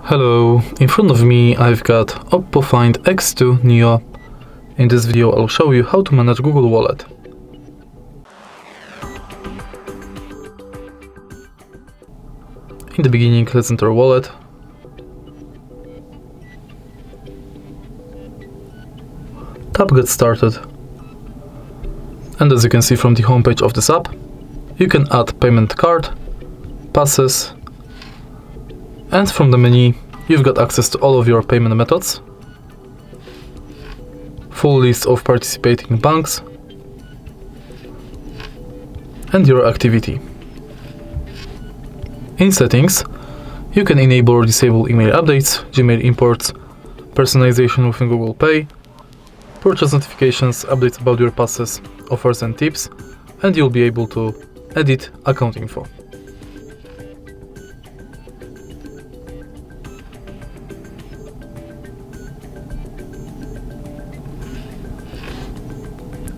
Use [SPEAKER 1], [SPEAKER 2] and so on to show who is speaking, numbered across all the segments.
[SPEAKER 1] Hello, in front of me I've got Oppo Find X2 Neo. In this video I'll show you how to manage Google Wallet. In the beginning, let's enter Wallet. Tap Get Started. And as you can see from the homepage of this app, you can add payment card, passes, and from the menu you've got access to all of your payment methods, full list of participating banks, and your activity. In settings, you can enable or disable email updates, Gmail imports, personalization within Google Pay, purchase notifications, updates about your passes, offers and tips, and you'll be able to edit account info.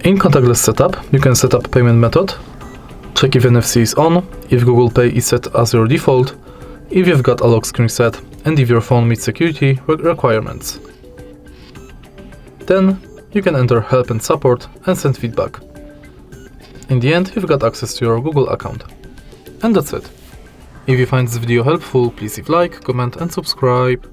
[SPEAKER 1] In contactless setup, you can set up payment method, check if NFC is on, if Google Pay is set as your default, if you've got a lock screen set, and if your phone meets security requirements. Then you can enter help and support and send feedback. In the end, you've got access to your Google account. And that's it. If you find this video helpful, please leave like, comment and subscribe.